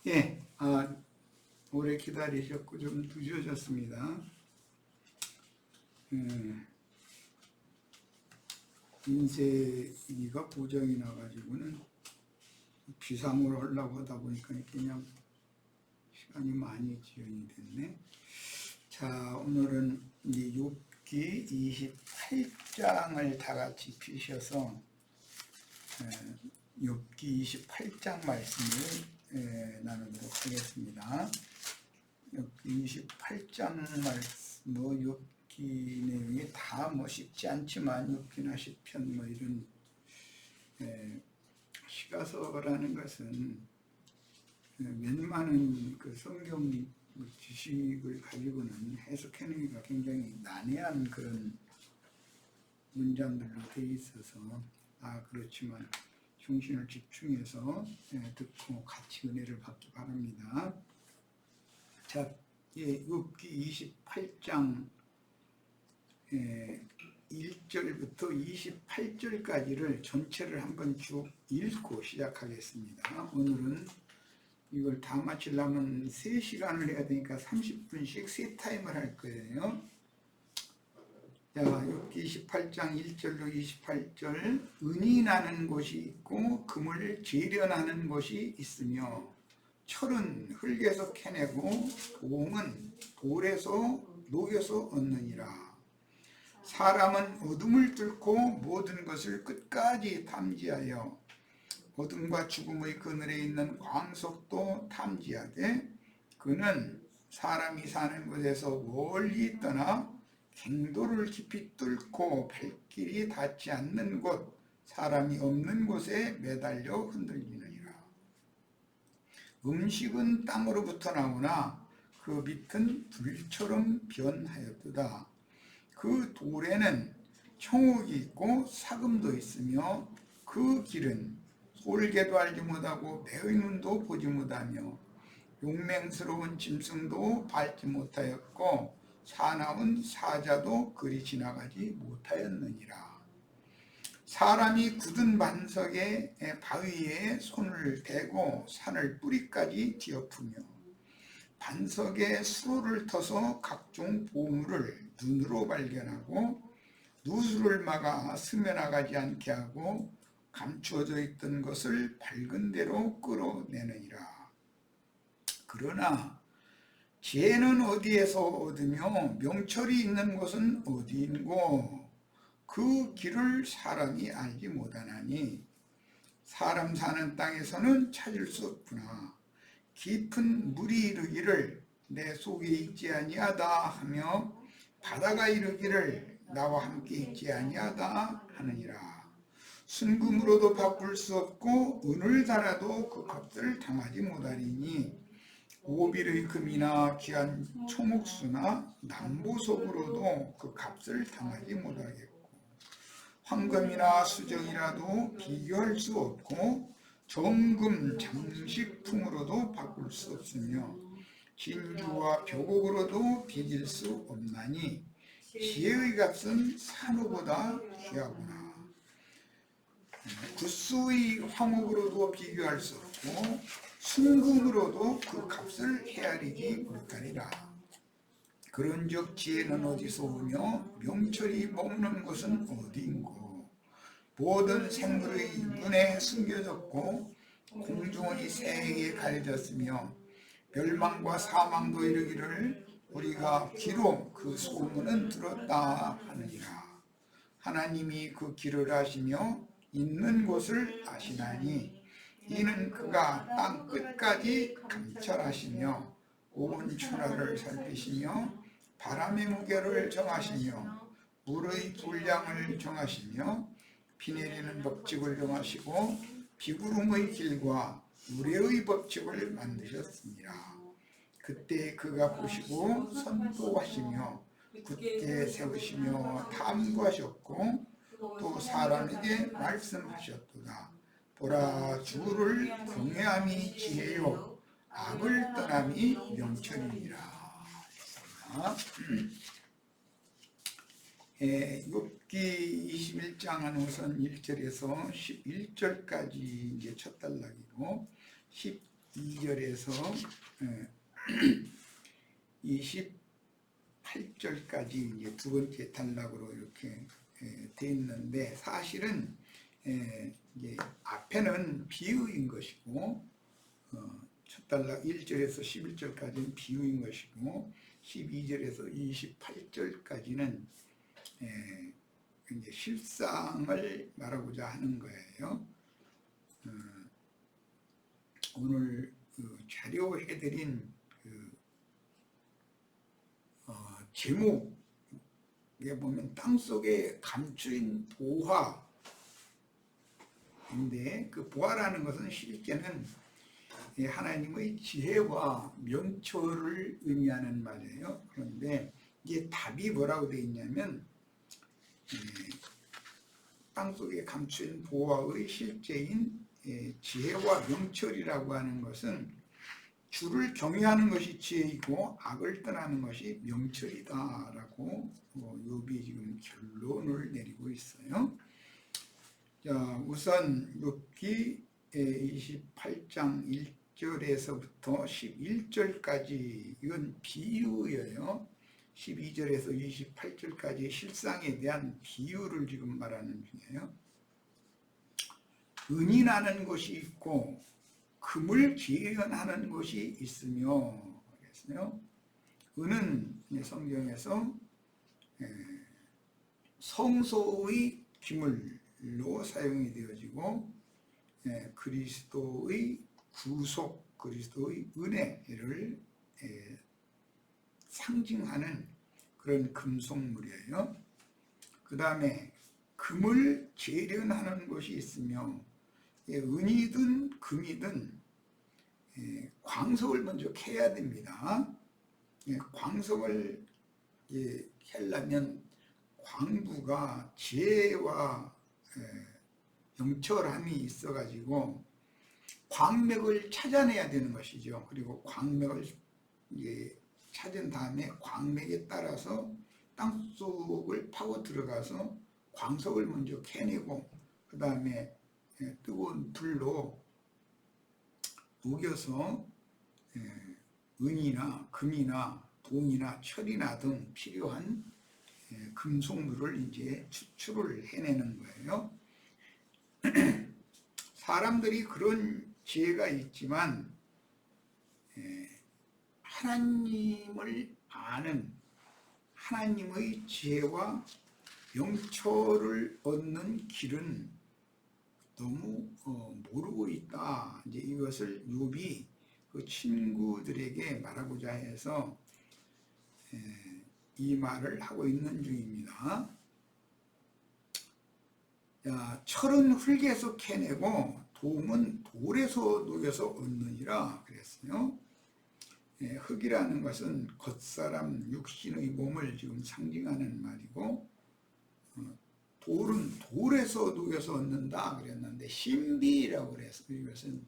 예, 오래 기다리셨고 좀 늦어졌습니다. 인쇄기가 고장이 나가지고는 비상으로 하려고 하다 보니까 그냥 시간이 많이 지연이 됐네. 자, 오늘은 이 욥기 28장을 다 같이 피셔서 욥기 28장 말씀을 나누도록 하겠습니다. 욥기 28장 말씀, 욥기 내용이 다 쉽지 않지만 욥기나 시편 이런 시가서라는 것은 웬만한 그 성경 지식을 가지고는 해석해내기가 굉장히 난해한 그런 문장들로 되어 있어서 그렇지만 정신을 집중해서 듣고 같이 은혜를 받기 바랍니다. 자, 욥기 28장 1절부터 28절까지를 전체를 한번 쭉 읽고 시작하겠습니다. 오늘은 이걸 다 마치려면 3시간을 해야 되니까 30분씩 3타임을 할 거예요. 자, 욥기 28장 1절로 28절. 은이 나는 곳이 있고 금을 재련하는 곳이 있으며 철은 흙에서 캐내고 옹은 돌에서 녹여서 얻느니라. 사람은 어둠을 뚫고 모든 것을 끝까지 탐지하여 어둠과 죽음의 그늘에 있는 광석도 탐지하되 그는 사람이 사는 곳에서 멀리 떠나 갱도를 깊이 뚫고 발길이 닿지 않는 곳, 사람이 없는 곳에 매달려 흔들리느니라. 음식은 땅으로부터 나오나 그 밑은 불처럼 변하였도다. 그 돌에는 청옥이 있고 사금도 있으며 그 길은 솔개도 알지 못하고 매의 눈도 보지 못하며 용맹스러운 짐승도 밟지 못하였고 사나운 사자도 그리 지나가지 못하였느니라. 사람이 굳은 반석에 바위에 손을 대고 산을 뿌리까지 뒤엎으며 반석에 수로를 터서 각종 보물을 눈으로 발견하고 누수를 막아 스며나가지 않게 하고 감추어져 있던 것을 밝은 대로 끌어내느니라. 그러나 지혜는 어디에서 얻으며 명철이 있는 곳은 어디인고 그 길을 사람이 알지 못하나니 사람 사는 땅에서는 찾을 수 없구나. 깊은 물이 이르기를 내 속에 있지 아니하다 하며 바다가 이르기를 나와 함께 있지 아니하다 하느니라. 순금으로도 바꿀 수 없고 은을 달아도 그 값을 당하지 못하리니 오빌의 금이나 귀한 초목수나 남보석으로도 그 값을 당하지 못하겠고 황금이나 수정이라도 비교할 수 없고 정금 장식품으로도 바꿀 수 없으며 진주와 벼곡으로도 비길 수 없나니 지혜의 값은 산호보다 귀하구나. 구스의 황옥으로도 비교할 수 없고 순금으로도 그 값을 헤아리지 못하리라. 그런즉 지혜는 어디서 오며 명철이 머무는 곳은 어디인고. 모든 생물의 눈에 숨겨졌고 공중의 새에게 가려졌으며 멸망과 사망도 이르기를 우리가 귀로 그 소문은 들었다 하느니라. 하나님이 그 길을 아시며 있는 곳을 아시나니 이는 그가 땅 끝까지 감찰하시며 온 천하를 살피시며 바람의 무게를 정하시며 물의 분량을 정하시며 비 내리는 법칙을 정하시고 비구름의 길과 우레의 법칙을 만드셨습니다. 그때 그가 보시고 선포하시며 굳게 세우시며 탐구하셨고 또 사람에게 말씀하셨도다. 보라, 주를 경외함이 지혜요 악을 떠남이 명철이니라. 욥기 21장은 우선 1절에서 11절까지 이제 첫 단락이고 12절에서 28절까지 이제 두 번째 단락으로 이렇게 돼 있는데, 사실은 이제 앞에는 비유인 것이고, 첫 단락 1절에서 11절까지는 비유인 것이고, 12절에서 28절까지는 이제 실상을 말하고자 하는 거예요. 오늘 자료해드린 제목에 보면 땅속에 감추인 보화인데, 그 보화라는 것은 실제는 하나님의 지혜와 명철을 의미하는 말이에요. 그런데 이게 답이 뭐라고 되어 있냐면, 땅속에 감추인 보화의 실제인 지혜와 명철이라고 하는 것은 주를 경외하는 것이 지혜이고 악을 떠나는 것이 명철이다라고 욥이 지금 결론을 내리고 있어요. 자, 우선 욥기 28장 1절에서부터 11절까지 이건 비유예요. 12절에서 28절까지 실상에 대한 비유를 지금 말하는 중이에요. 은이 나는 곳이 있고 금을 재현하는 곳이 있으며, 그랬어요. 은은 성경에서 성소의 기물로 사용이 되어지고, 그리스도의 구속, 그리스도의 은혜를 상징하는 그런 금속물이에요. 그 다음에 금을 재련하는 곳이 있으며, 은이든 금이든 광석을 먼저 캐야 됩니다. 광석을 캐려면 광부가 지혜와 영철함이 있어가지고 광맥을 찾아내야 되는 것이죠. 그리고 광맥을 찾은 다음에 광맥에 따라서 땅속을 파고 들어가서 광석을 먼저 캐내고, 그 다음에 뜨거운 불로 녹여서 은이나 금이나 동이나 철이나 등 필요한 금속물을 이제 추출을 해내는 거예요. 사람들이 그런 지혜가 있지만 하나님을 아는, 하나님의 지혜와 영철을 얻는 길은 너무 모르고 있다. 이제 이것을 욥이 그 친구들에게 말하고자 해서 이 말을 하고 있는 중입니다. 자, 철은 흙에서 캐내고 동은 돌에서 녹여서 얻느니라 그랬어요. 흙이라는 것은 겉사람 육신의 몸을 지금 상징하는 말이고, 돌은 돌에서 녹여서 얻는다 그랬는데, 신비라고 그래서 이것은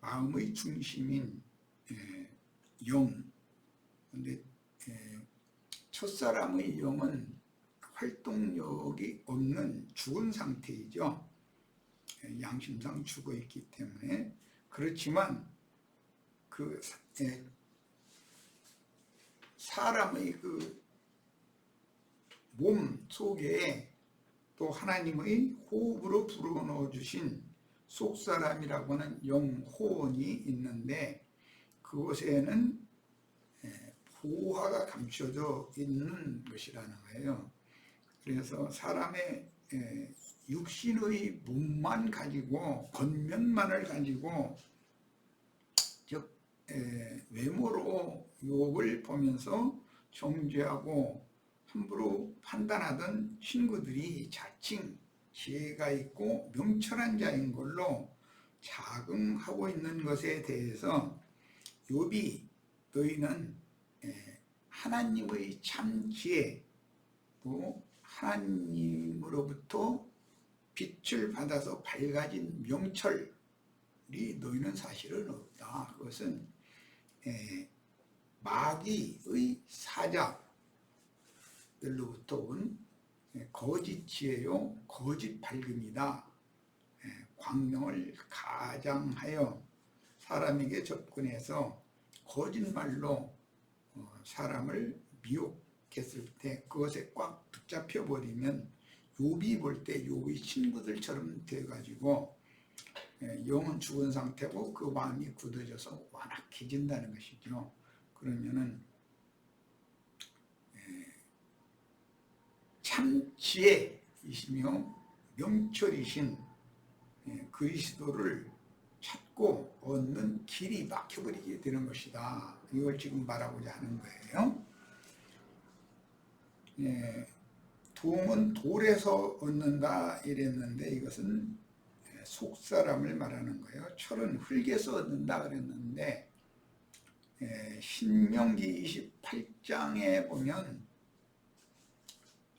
마음의 중심인 영. 근데 첫사람의 영은 활동력이 없는 죽은 상태이죠. 양심상 죽어 있기 때문에. 그렇지만 그 사람의 그 몸 속에 또 하나님의 호흡으로 불어넣어 주신 속사람이라고 하는 영혼이 있는데, 그곳에는 보화가 감춰져 있는 것이라는 거예요. 그래서 사람의 육신의 몸만 가지고, 겉면만을 가지고, 즉 외모로 욥을 보면서 정죄하고 함부로 판단하던 친구들이 자칭 지혜가 있고 명철한 자인 걸로 자긍하고 있는 것에 대해서 욥이 너희는 하나님의 참 지혜, 또 하나님으로부터 빛을 받아서 밝아진 명철이 너희는 사실은 없다. 그것은 마귀의 사자들로부터 온 거짓 지혜요 거짓 밝음이다. 광명을 가장하여 사람에게 접근해서 거짓말로 사람을 미혹했을 때 그것에 꽉 붙잡혀 버리면 욥이 볼 때 욥의 친구들처럼 돼가지고 영은 죽은 상태고 그 마음이 굳어져서 완악해진다는 것이죠. 그러면은 참 지혜이시며 명철이신 그리스도를 찾고 얻는 길이 막혀버리게 되는 것이다. 이걸 지금 말하고자 하는 거예요. 도움은 돌에서 얻는다 이랬는데 이것은 속사람을 말하는 거예요. 철은 흙에서 얻는다 그랬는데 신명기 28장에 보면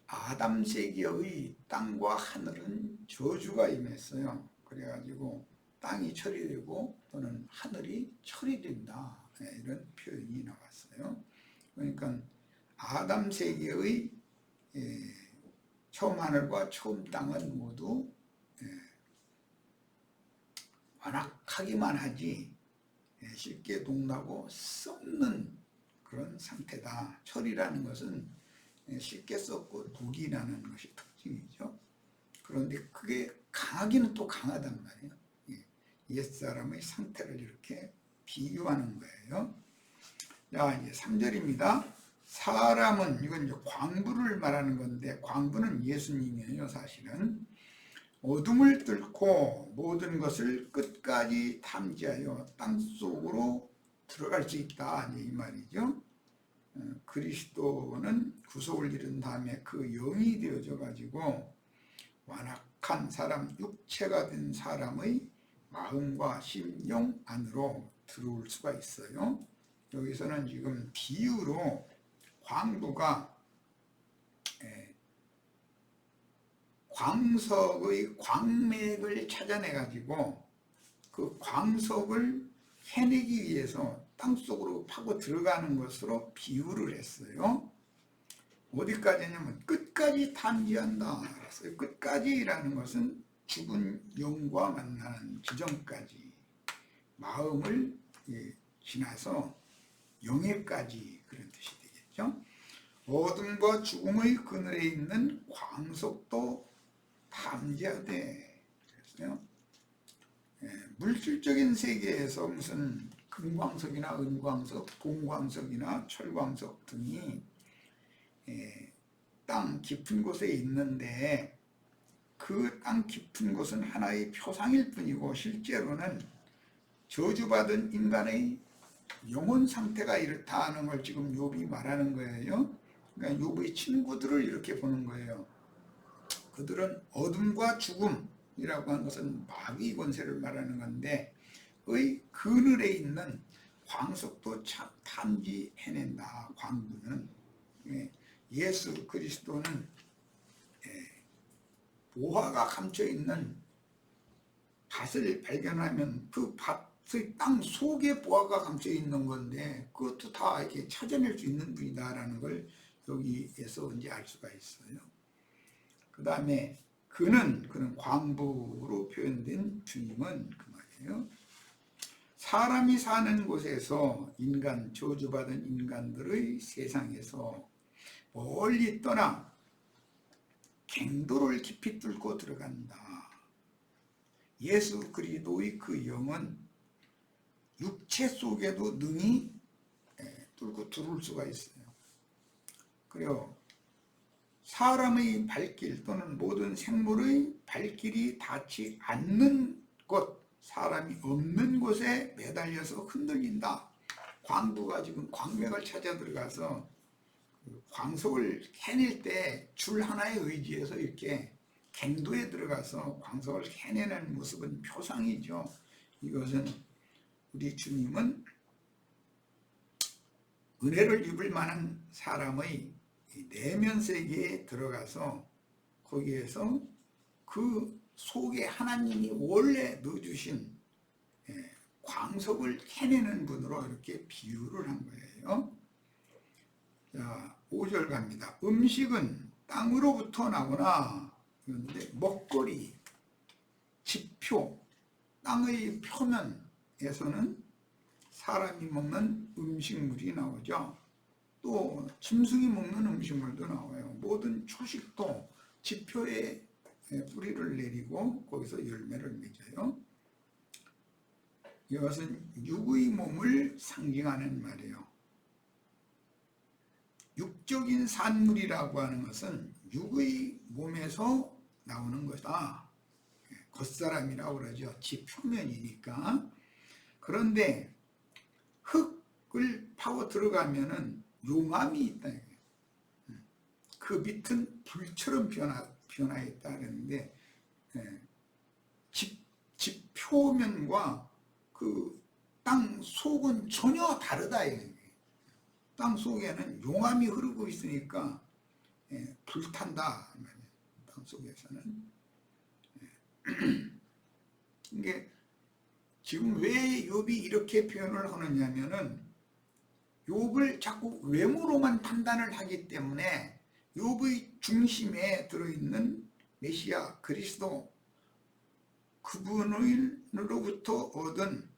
아담 세기의 땅과 하늘은 저주가 임했어요. 그래가지고 땅이 철이 되고 또는 하늘이 철이 된다 이런 표현이 나왔어요. 그러니까 아담 세계의 처음 하늘과 처음 땅은 모두 완악하기만 하지 쉽게 녹나고 썩는 그런 상태다. 철이라는 것은 쉽게 썩고 독이 나는 것이 특징이죠. 그런데 그게 강하기는 또 강하단 말이에요. 옛사람의 상태를 이렇게 비교하는 거예요. 자, 이제 3절입니다. 사람은, 이건 이제 광부를 말하는 건데, 광부는 예수님이에요, 사실은. 어둠을 뚫고 모든 것을 끝까지 탐지하여 땅속으로 들어갈 수 있다, 이 말이죠. 그리스도는 구속을 이룬 다음에 그 영이 되어져 가지고 완악한 사람, 육체가 된 사람의 마음과 심령 안으로 들어올 수가 있어요. 여기서는 지금 비유로 광부가 광석의 광맥을 찾아내 가지고 그 광석을 해내기 위해서 땅속으로 파고 들어가는 것으로 비유를 했어요. 어디까지냐면 끝까지 탐지한다 그랬어요. 끝까지라는 것은 죽은 영과 만나는 지점까지, 마음을 지나서 영예까지, 그런 뜻이 되겠죠. 어둠과 죽음의 그늘에 있는 광석도 탐지하되 그랬어요. 물질적인 세계에서 무슨 금광석이나 은광석, 동광석이나 철광석 등이 땅 깊은 곳에 있는데 그 땅 깊은 곳은 하나의 표상일 뿐이고 실제로는 저주받은 인간의 영혼 상태가 이렇다는 걸 지금 욥이 말하는 거예요. 그러니까 욥의 친구들을 이렇게 보는 거예요. 그들은 어둠과 죽음이라고 하는 것은 마귀 권세를 말하는 건데 의 그늘에 있는 광석도 참 탐지해낸다. 광부는 예수 그리스도는 보화가 감춰있는 밭을 발견하면 그 밭의 땅 속에 보화가 감춰있는 건데 그것도 다 이렇게 찾아낼 수 있는 분이다라는 걸 여기에서 이제 알 수가 있어요. 그 다음에 그는 광부로 표현된 주님은 그 말이에요. 사람이 사는 곳에서 저주받은 인간들의 세상에서 멀리 떠나 갱도를 깊이 뚫고 들어간다. 예수 그리스도의 그 영은 육체 속에도 능히 뚫고 들어올 수가 있어요. 그리고 사람의 발길 또는 모든 생물의 발길이 닿지 않는 곳, 사람이 없는 곳에 매달려서 흔들린다. 광부가 지금 광맥을 찾아 들어가서 광석을 캐낼 때 줄 하나에 의지해서 이렇게 갱도에 들어가서 광석을 캐내는 모습은 표상이죠. 이것은 우리 주님은 은혜를 입을 만한 사람의 내면 세계에 들어가서 거기에서 그 속에 하나님이 원래 넣어주신 광석을 캐내는 분으로 이렇게 비유를 한 거예요. 자, 5절 갑니다. 음식은 땅으로부터 나오나, 그런데 먹거리, 지표, 땅의 표면에서는 사람이 먹는 음식물이 나오죠. 또 짐승이 먹는 음식물도 나와요. 모든 초식도 지표에 뿌리를 내리고 거기서 열매를 맺어요. 이것은 육의 몸을 상징하는 말이에요. 육적인 산물이라고 하는 것은 육의 몸에서 나오는 것이다. 겉사람이라고 그러죠. 지표면이니까. 그런데 흙을 파고 들어가면은 용암이 있다. 그 밑은 불처럼 변화 있다 그러는데, 지표면과 그 땅 속은 전혀 다르다. 땅 속에는 용암이 흐르고 있으니까 불탄다. 땅 속에서는. 이게 지금 왜 욥이 이렇게 표현을 하느냐면은 욥을 자꾸 외모로만 판단을 하기 때문에 욥의 중심에 들어있는 메시아 그리스도 그분으로부터 얻은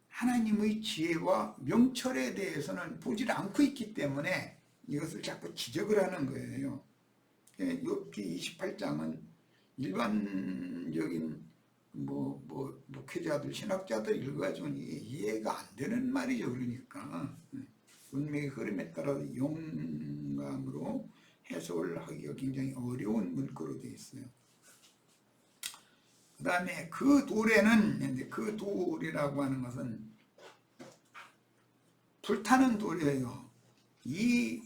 하나님의 지혜와 명철에 대해서는 보질 않고 있기 때문에 이것을 자꾸 지적을 하는 거예요. 욥기 28장은 일반적인 목회자들, 신학자들 읽어가지고 이해가 안 되는 말이죠. 그러니까 문맥의 흐름에 따라 용감으로 해석을 하기가 굉장히 어려운 문구로 되어 있어요. 그 다음에 그 돌에는, 그 돌이라고 하는 것은 불타는 돌이에요. 이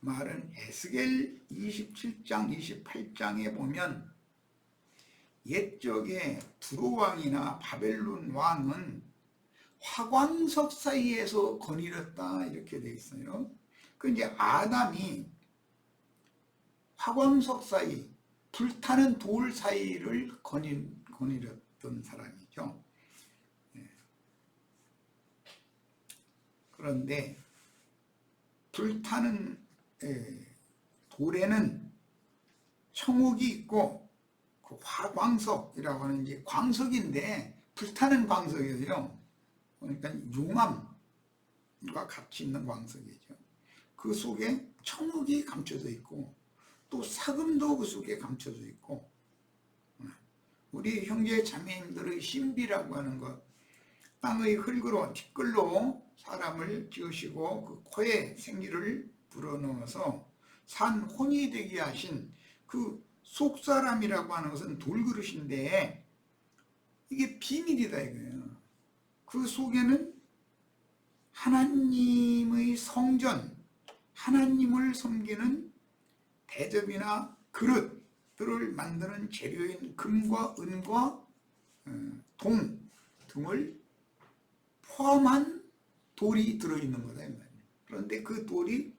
말은 에스겔 27장, 28장에 보면 옛적에 두로왕이나 바벨론 왕은 화광석 사이에서 거닐었다 이렇게 돼 있어요. 그 이제 아담이 화광석 사이, 불타는 돌 사이를 거닐었던 사람이죠. 그런데 불타는 돌에는 청옥이 있고 그 화광석이라고 하는 게 광석인데 불타는 광석이에요. 그러니까 용암과 같이 있는 광석이죠. 그 속에 청옥이 감춰져 있고 또 사금도 그 속에 감춰져 있고, 우리 형제 자매님들의 신비라고 하는 것, 땅의 흙으로 티끌로 사람을 지으시고 그 코에 생기를 불어넣어서 산 혼이 되게 하신 그 속사람이라고 하는 것은 돌그릇인데 이게 비밀이다 이거예요. 그 속에는 하나님의 성전, 하나님을 섬기는 대접이나 그릇들을 만드는 재료인 금과 은과 동 등을 포함한 돌이 들어있는 거다. 그런데 그 돌이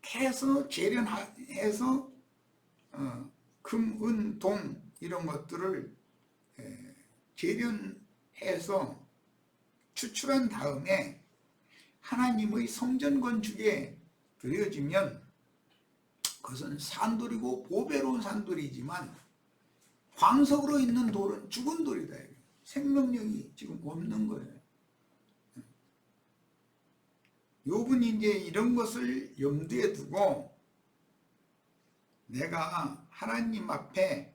캐서 재련해서 금, 은, 동 이런 것들을 재련해서 추출한 다음에 하나님의 성전 건축에 드려지면 그것은 산돌이고 보배로운 산돌이지만 광석으로 있는 돌은 죽은 돌이다. 생명력이 지금 없는 거예요. 욥은 이제 이런 것을 염두에 두고 내가 하나님 앞에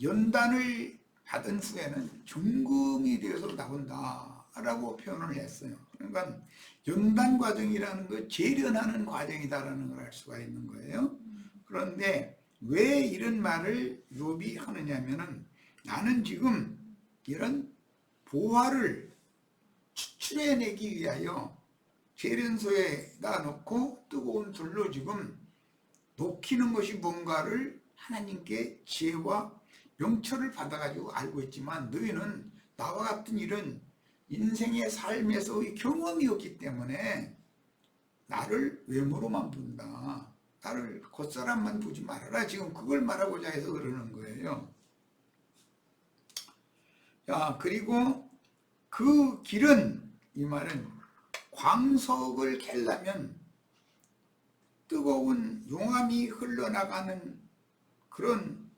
연단을 받은 후에는 종금이 되어서 나온다 라고 표현을 했어요. 그러니까 연단 과정이라는 거 재련하는 과정이다라는 걸 알 수가 있는 거예요. 그런데 왜 이런 말을 욥이 하느냐면은 나는 지금 이런 보화를 추출해내기 위하여 재련소에다 넣고 뜨거운 불로 지금 녹이는 것이 뭔가를 하나님께 지혜와 명철을 받아가지고 알고 있지만 너희는 나와 같은 이런 인생의 삶에서의 경험이 없기 때문에 나를 외모로만 본다. 나를 겉사람만 보지 말아라. 지금 그걸 말하고자 해서 그러는 거예요. 자, 그리고 그 길은, 이 말은 광석을 캐려면 뜨거운 용암이 흘러나가는 그런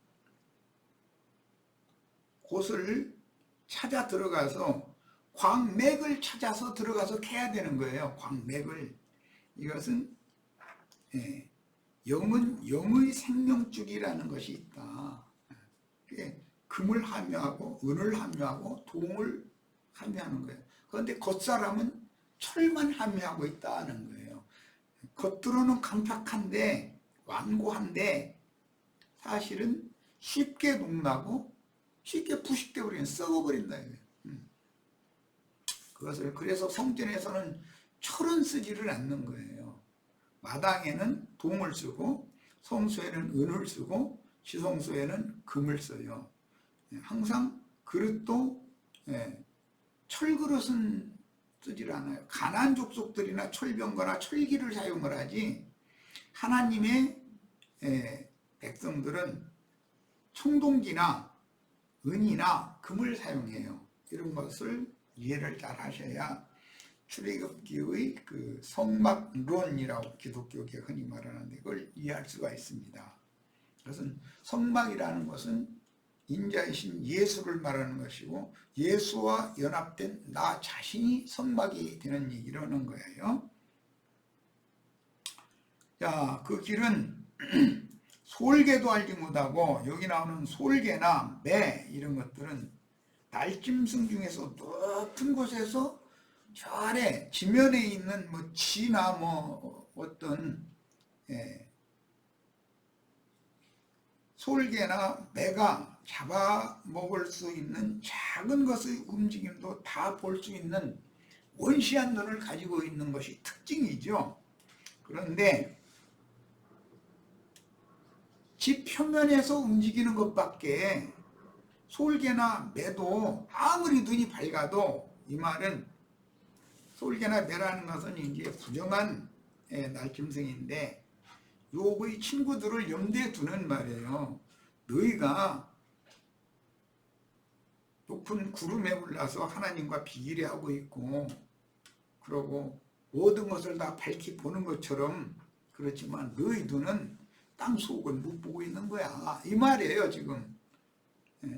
곳을 찾아 들어가서 광맥을 찾아서 들어가서 캐야 되는 거예요. 광맥을. 이것은 영은 영의 생명줄이라는 것이 있다. 금을 함유하고 은을 함유하고 동을 함유하는 거예요. 그런데 겉사람은 철만 함유하고 있다는 거예요. 겉으로는 강팍한데 완고한데 사실은 쉽게 녹나고 쉽게 부식돼 버리는, 썩어버린다. 그것을 그래서 성전에서는 철은 쓰지를 않는 거예요. 마당에는 동을 쓰고 성소에는 은을 쓰고 지성소에는 금을 써요. 항상 그릇도 철그릇은 쓰질 않아요. 가나안 족속들이나 철병거나 철기를 사용을 하지, 하나님의 백성들은 청동기나 은이나 금을 사용해요. 이런 것을 이해를 잘 하셔야 출애굽기의 그 성막론이라고 기독교계 흔히 말하는데 그걸 이해할 수가 있습니다. 그것은 성막이라는 것은 인자이신 예수를 말하는 것이고 예수와 연합된 나 자신이 성막이 되는 얘기를 하는 거예요. 자, 그 길은 솔개도 알지 못하고, 여기 나오는 솔개나 매 이런 것들은 날짐승 중에서 높은 곳에서 저 아래 지면에 있는 뭐 쥐나 뭐 어떤 솔개나 매가 잡아먹을 수 있는 작은 것의 움직임도 다 볼 수 있는 원시한 눈을 가지고 있는 것이 특징이죠. 그런데 집 표면에서 움직이는 것밖에 솔개나 매도 아무리 눈이 밝아도, 이 말은 솔개나 매라는 것은 이제 부정한 날짐승인데 욥의 친구들을 염두에 두는 말이에요. 너희가 높은 구름에 올라서 하나님과 비례하고 있고 그러고 모든 것을 다 밝히 보는 것처럼, 그렇지만 너희 눈은 땅 속을 못 보고 있는 거야, 이 말이에요. 지금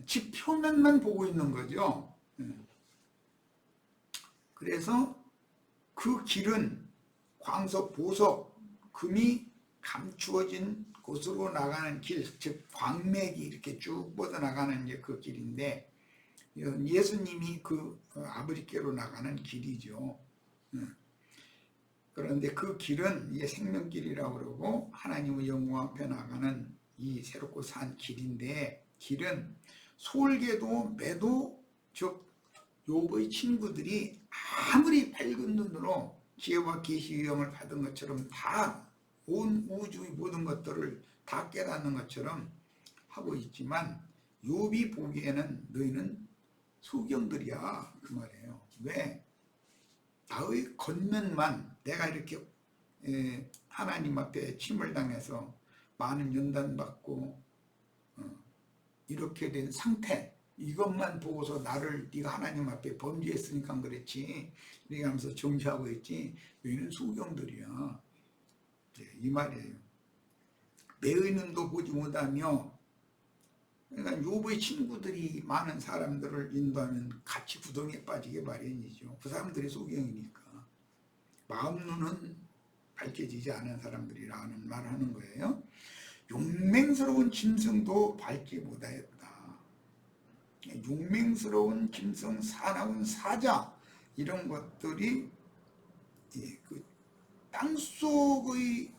집 표면만 보고 있는 거죠. 그래서 그 길은 광석, 보석, 금이 감추어진 곳으로 나가는 길, 즉 광맥이 이렇게 쭉 뻗어나가는 이제 그 길인데, 예수님이 그 아브리께로 나가는 길이죠. 그런데 그 길은 이게 생명길이라고 그러고 하나님의 영광 앞에 나가는 이 새롭고 산 길인데, 길은 솔개도 매도, 즉 욥의 친구들이 아무리 밝은 눈으로 지혜와 계시 유형을 받은 것처럼 다 온 우주의 모든 것들을 다 깨닫는 것처럼 하고 있지만, 욥이 보기에는 너희는 소경들이야, 그 말이에요. 왜? 나의 겉면만, 내가 이렇게 하나님 앞에 침을 당해서 많은 연단받고 이렇게 된 상태, 이것만 보고서 나를 네가 하나님 앞에 범죄했으니까 그랬지, 이렇게 하면서 정죄하고 있지, 너희는 소경들이야, 이 말이에요. 매의 눈도 보지 못하며, 그러니까 욥의 친구들이 많은 사람들을 인도하면 같이 구덩이에 빠지게 마련이죠. 그 사람들이 소경이니까. 마음 눈은 밝혀지지 않은 사람들이라는 말을 하는 거예요. 용맹스러운 짐승도 밟지 못하였다. 용맹스러운 짐승, 사나운 사자, 이런 것들이 그 땅속의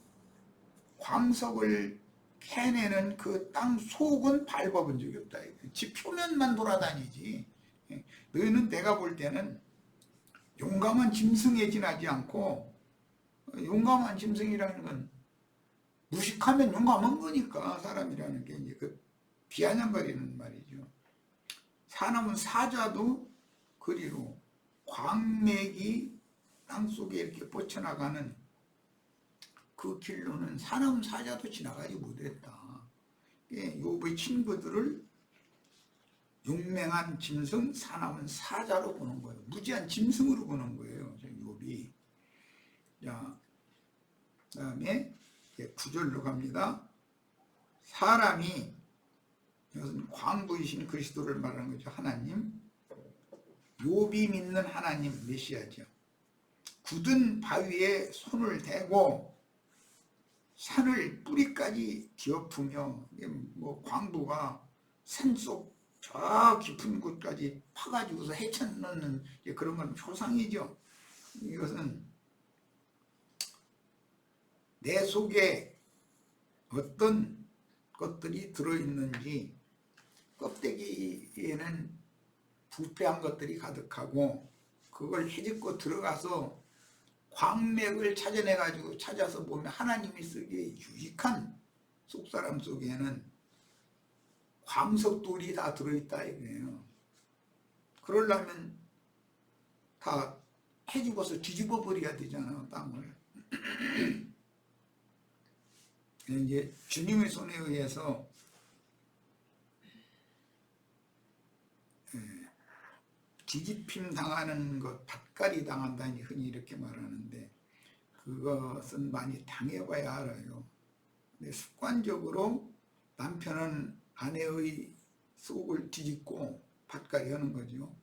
광석을 캐내는 그 땅 속은 밟아본 적이 없다. 집 표면만 돌아다니지. 너희는 내가 볼 때는 용감한 짐승에 지나지 않고, 용감한 짐승이라는 건 무식하면 용감한 거니까, 사람이라는 게 이제 그 비아냥거리는 말이죠. 사나운 사자도 그리로 광맥이 땅속에 이렇게 뻗쳐나가는 그 길로는 사나운 사자도 지나가지 못했다. 욥의 친구들을 용맹한 짐승, 사나운 사자로 보는 거예요. 무지한 짐승으로 보는 거예요, 욥이. 자, 그 다음에 9절로 갑니다. 사람이, 이것은 광부이신 그리스도를 말하는 거죠. 하나님. 욥이 믿는 하나님 메시아죠. 굳은 바위에 손을 대고 산을 뿌리까지 뒤엎으며 뭐 광부가 산속 저 깊은 곳까지 파가지고서 헤쳐놓는 그런 건 표상이죠. 이것은 내 속에 어떤 것들이 들어있는지, 껍데기에는 부패한 것들이 가득하고 그걸 헤집고 들어가서 광맥을 찾아내가지고 찾아서 보면 하나님이 쓰기에 유익한 속사람 속에는 광석돌이 다 들어있다 이거예요. 그러려면 다 해집어서 뒤집어 버려야 되잖아, 땅을. 이제 주님의 손에 의해서 뒤집힘 당하는 것, 밭갈이 당한다니 흔히 이렇게 말하는데, 그것은 많이 당해봐야 알아요. 근데 습관적으로 남편은 아내의 속을 뒤집고 밭갈이 하는 거죠.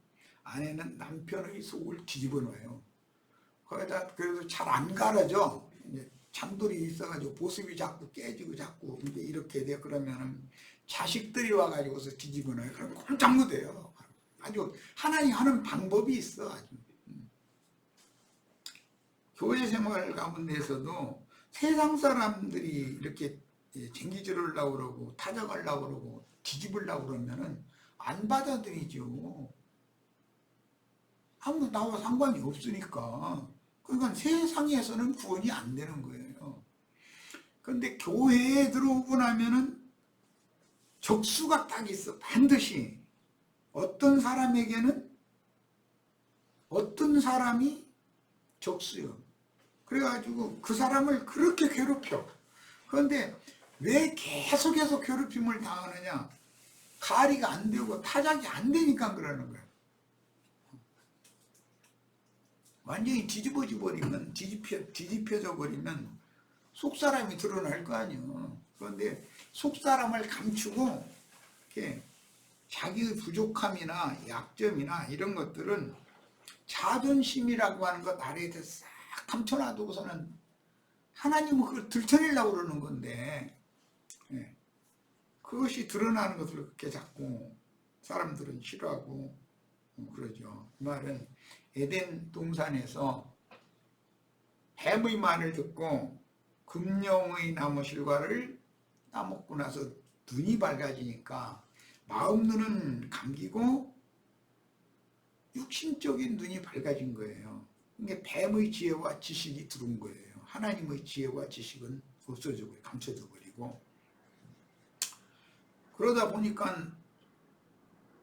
아내는 남편의 속을 뒤집어 놔요. 거기다 그래도 잘 안 갈아져. 이제 잔돌이 있어가지고 보습이 자꾸 깨지고 자꾸 이제 이렇게 돼. 그러면은 자식들이 와가지고서 뒤집어 놔요. 그럼 꼼짝 못해요. 아주 하나님 하는 방법이 있어. 아주. 교회 생활 가운데서도 세상 사람들이 이렇게 쟁기질하려고 그러고 타작하려고 그러고 뒤집으려고 그러면은 안 받아들이죠. 아무 나와 상관이 없으니까. 그러니까 세상에서는 구원이 안 되는 거예요. 그런데 교회에 들어오고 나면은 적수가 딱 있어. 반드시 어떤 사람에게는 어떤 사람이 적수요. 그래가지고 그 사람을 그렇게 괴롭혀. 그런데 왜 계속해서 괴롭힘을 당하느냐? 가리가 안 되고 타작이 안 되니까 그러는 거야. 완전히 뒤집어져 버리면, 뒤집혀져 버리면 속사람이 드러날 거 아니에요. 그런데 속사람을 감추고 이렇게 자기의 부족함이나 약점이나 이런 것들은 자존심이라고 하는 것 아래에 싹 감춰놔두고서는 하나님은 그걸 들춰내려고 그러는 건데, 그것이 드러나는 것을 그렇게 자꾸 사람들은 싫어하고 그러죠. 그 말은 에덴 동산에서 뱀의 말을 듣고 금령의 나무 실과를 따먹고 나서 눈이 밝아지니까 마음 눈은 감기고 육신적인 눈이 밝아진 거예요. 그게 뱀의 지혜와 지식이 들어온 거예요. 하나님의 지혜와 지식은 없어져 버리고 감춰져 버리고, 그러다 보니까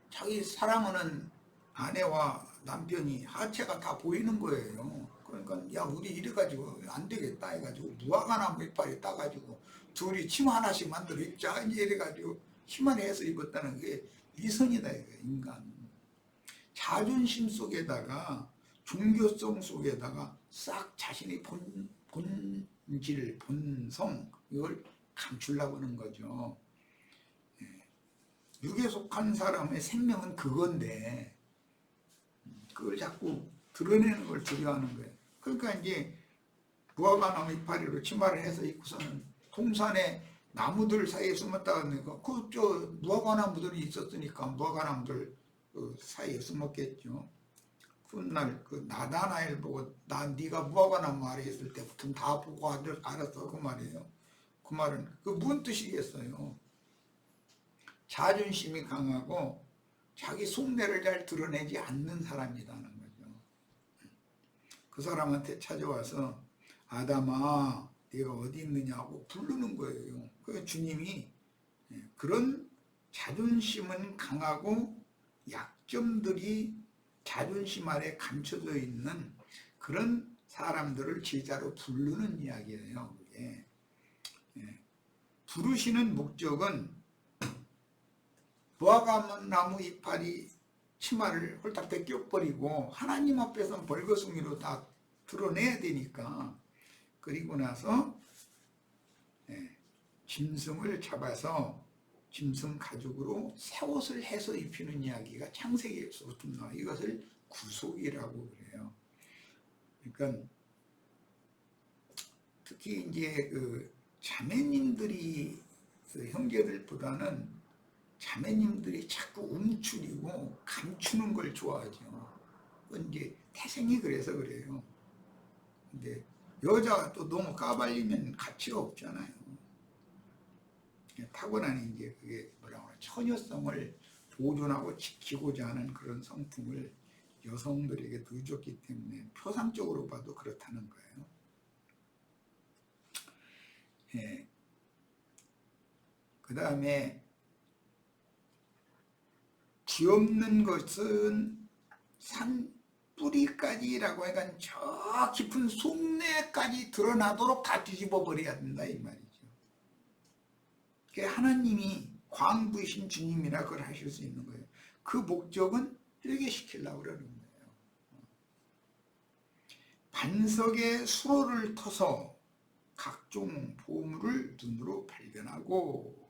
자기 사랑하는 아내와 남편이 하체가 다 보이는 거예요. 그러니까 야 우리 이래가지고 안 되겠다 해가지고 무화과나무 이파리 따가지고 둘이 치마 하나씩 만들어 입자 이래가지고 치마를 해서 입었다는 게 위선이다 이거예요. 인간 자존심 속에다가 종교성 속에다가 싹 자신의 본질, 본성 이걸 감추려고 하는 거죠. 육에 속한 사람의 생명은 그건데 그걸 자꾸 드러내는 걸 두려워하는 거예요. 그러니까 이제 무화과나무 이파리로 치마를 해서 입고서는 동산에 나무들 사이에 숨었다가 그저 무화과나무들이 있었으니까 무화과나무들 그 사이에 숨었겠죠. 훗날 그 나다나엘 보고 네가 무화과나무 아래 있을 때부터 다 보고 알았어 그 말이에요. 그 말은 그 무슨 뜻이겠어요? 자존심이 강하고 자기 속내를 잘 드러내지 않는 사람이라는 거죠. 그 사람한테 찾아와서 아담아 네가 어디 있느냐고 부르는 거예요. 그 주님이 그런 자존심은 강하고 약점들이 자존심 아래 감춰져 있는 그런 사람들을 제자로 부르는 이야기예요. 그게. 부르시는 목적은 무화과나무 이파리 치마를 홀딱 벗겨버리고 하나님 앞에서 벌거숭이로 다 드러내야 되니까, 그리고 나서 짐승을 잡아서 짐승 가죽으로 새 옷을 해서 입히는 이야기가 창세기에서부터 나와. 이것을 구속이라고 그래요. 그러니까 특히 이제 그 자매님들이 그 형제들보다는 자매님들이 자꾸 움츠리고 감추는 걸 좋아하죠. 그건 이제 태생이 그래서 그래요. 근데 여자가 또 너무 까발리면 가치가 없잖아요. 타고난 이제 그게 뭐라고 하나 처녀성을 보존하고 지키고자 하는 그런 성품을 여성들에게 넣어줬기 때문에 표상적으로 봐도 그렇다는 거예요. 예. 그 다음에 뒤엎는 것은 산 뿌리까지라고 하니까 저 깊은 속내까지 드러나도록 다 뒤집어 버려야 된다 이 말이죠. 하나님이 광부이신 주님이라 그걸 하실 수 있는 거예요. 그 목적은 회개시키려고 그러는 거예요. 반석에 수로를 터서 각종 보물을 눈으로 발견하고,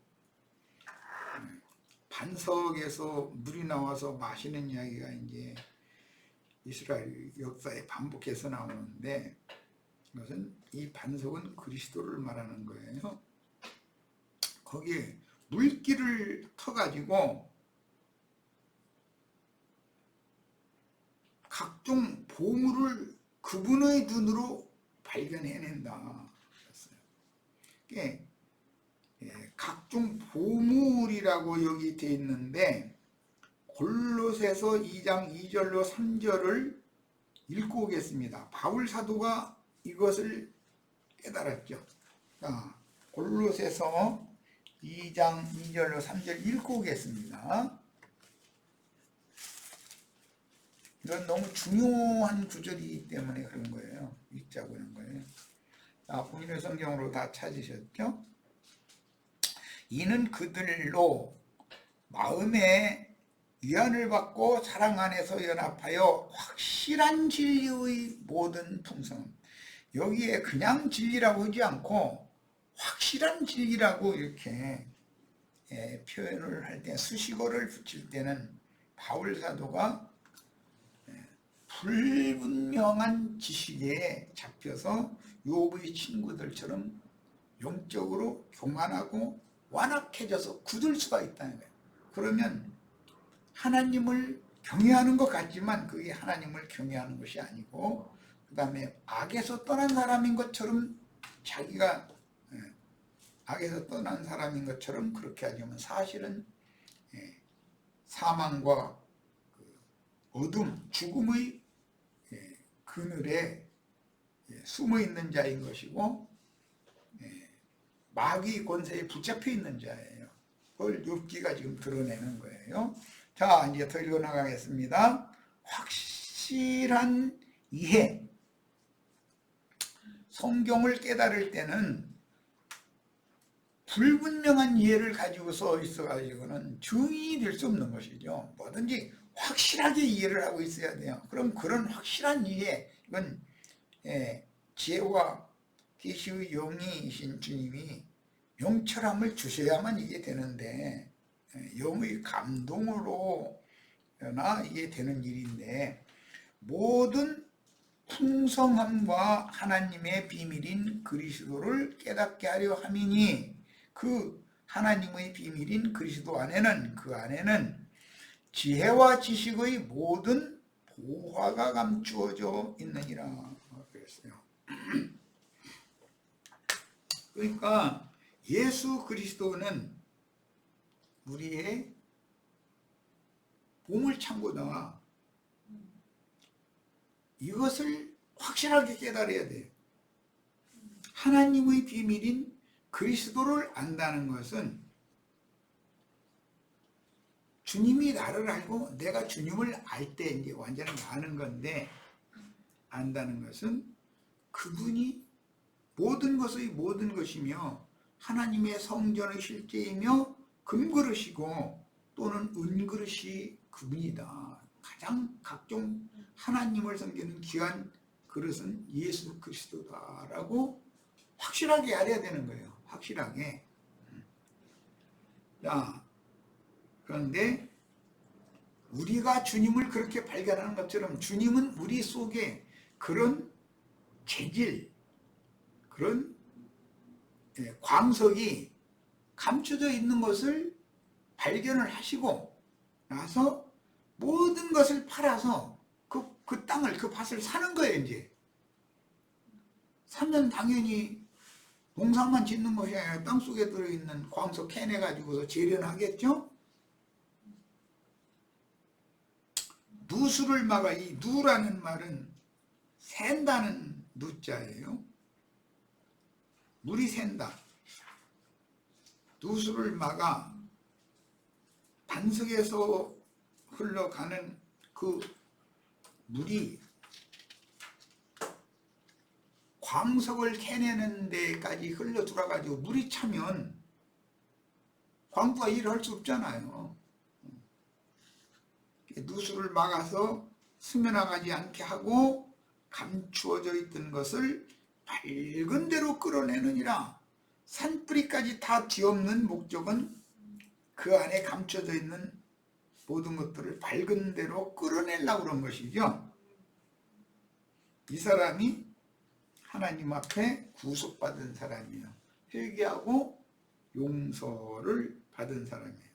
반석에서 물이 나와서 마시는 이야기가 이제 이스라엘 역사에 반복해서 나오는데, 이것은 이 반석은 그리스도를 말하는 거예요. 거기에 물기를 터가지고 각종 보물을 그분의 눈으로 발견해낸다. 각종 보물이라고 여기 되어 있는데 골로새서 2장 2절로 3절을 읽고 오겠습니다. 바울 사도가 이것을 깨달았죠. 자, 골로새서 2장 2절로 3절 읽고 오겠습니다. 이건 너무 중요한 구절이기 때문에 그런 거예요. 읽자고 하는 거예요. 자, 본인의 성경으로 다 찾으셨죠? 이는 그들로 마음에 위안을 받고 사랑 안에서 연합하여 확실한 진리의 모든 풍성. 여기에 그냥 진리라고 하지 않고 확실한 진리라고 이렇게 표현을 할 때, 수식어를 붙일 때는 바울 사도가 불분명한 지식에 잡혀서 욥의 친구들처럼 영적으로 교만하고 완악해져서 굳을 수가 있다는 거예요. 그러면 하나님을 경외하는 것 같지만 그게 하나님을 경외하는 것이 아니고, 그 다음에 악에서 떠난 사람인 것처럼, 자기가 악에서 떠난 사람인 것처럼 그렇게 하지만 사실은 사망과 어둠, 죽음의 그늘에 숨어 있는 자인 것이고, 마귀 권세에 붙잡혀 있는 자예요. 그걸 욥기가 지금 드러내는 거예요. 자, 이제 더 읽어 나가겠습니다. 확실한 이해. 성경을 깨달을 때는 불분명한 이해를 가지고서 있어가지고는 증인이 될 수 없는 것이죠. 뭐든지 확실하게 이해를 하고 있어야 돼요. 그럼 그런 확실한 이해, 이건 지혜와 계시의 영이신 주님이 명철함을 주셔야만 이게 되는데, 영의 감동으로나 이게 되는 일인데, 모든 풍성함과 하나님의 비밀인 그리스도를 깨닫게 하려 함이니, 그 하나님의 비밀인 그리스도 안에는, 그 안에는 지혜와 지식의 모든 보화가 감추어져 있느니라 그랬어요. 그러니까 예수 그리스도는 우리의 보물창고다. 이것을 확실하게 깨달아야 돼요. 하나님의 비밀인 그리스도를 안다는 것은 주님이 나를 알고 내가 주님을 알 때 이제 완전히 아는 건데, 안다는 것은 그분이 모든 것의 모든 것이며 하나님의 성전의 실제이며 금그릇이고 또는 은그릇이 그분이다. 가장 각종 하나님을 섬기는 귀한 그릇은 예수 그리스도다라고 확실하게 알아야 되는 거예요. 확실하게. 자, 그런데 우리가 주님을 그렇게 발견하는 것처럼 주님은 우리 속에 그런 재질, 그런 광석이 감춰져 있는 것을 발견을 하시고 나서 모든 것을 팔아서 그 땅을, 그 밭을 사는 거예요. 이제 사면 당연히 농사만 짓는 것이 아니라 땅속에 들어있는 광석 캐내가지고서 재련하겠죠. 누수를 막아. 이 누라는 말은 샌다는 누자예요. 물이 샌다. 누수를 막아 반석에서 흘러가는 그 물이 광석을 캐내는 데까지 흘러 들어가지고 물이 차면 광부가 일을 할 수 없잖아요. 누수를 막아서 스며나가지 않게 하고 감추어져 있던 것을 밝은 대로 끌어내느니라. 산뿌리까지 다 뒤엎는 목적은 그 안에 감춰져 있는 모든 것들을 밝은 대로 끌어내려고 그런 것이죠. 이 사람이 하나님 앞에 구속받은 사람이에요. 회개하고 용서를 받은 사람이에요.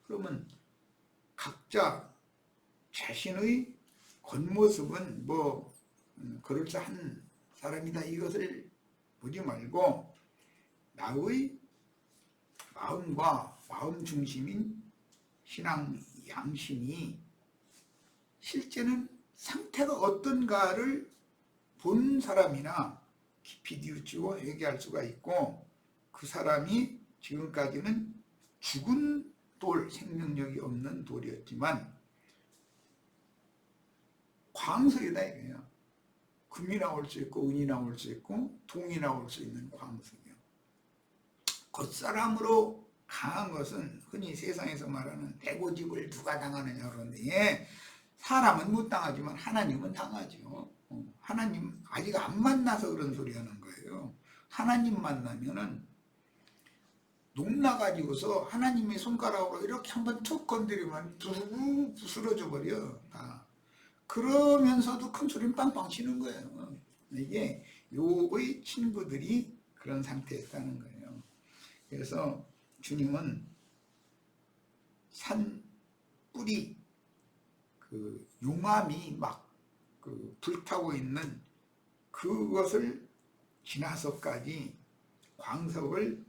그러면 각자 자신의 겉모습은 뭐 그럴싸한 사람이다 이것을 보지 말고 나의 마음과 마음 중심인 신앙 양심이 실제는 상태가 어떤가를 본 사람이나 깊이 뉘우치고 회개할 수가 있고, 그 사람이 지금까지는 죽은 돌, 생명력이 없는 돌이었지만 광석이다 이거예요. 금이 나올 수 있고 은이 나올 수 있고 동이 나올 수 있는 광석이요. 겉사람으로 강한 것은 흔히 세상에서 말하는 대고집을 누가 당하느냐 그러는데, 사람은 못 당하지만 하나님은 당하죠. 하나님 아직 안 만나서 그런 소리 하는 거예요. 하나님 만나면은 녹나가지고서 하나님의 손가락으로 이렇게 한번 툭 건드리면 뚝 부스러져 버려. 그러면서도 큰 소리는 빵빵 치는 거예요. 이게 욥의 친구들이 그런 상태였다는 거예요. 그래서 주님은 산 뿌리, 그 용암이 막 불타고 있는 그것을 지나서까지 광석을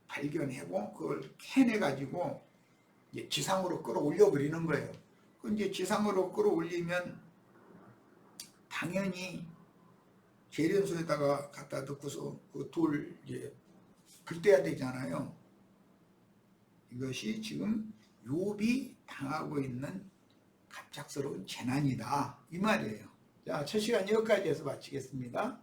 발견하고 그걸 캐내가지고 이제 지상으로 끌어올려 버리는 거예요. 이제 지상으로 끌어올리면 당연히 재련소에다가 갖다 넣고서 그 돌 이제 긁대야 되잖아요. 이것이 지금 욥이 당하고 있는 갑작스러운 재난이다 이 말이에요. 자, 첫 시간 여기까지 해서 마치겠습니다.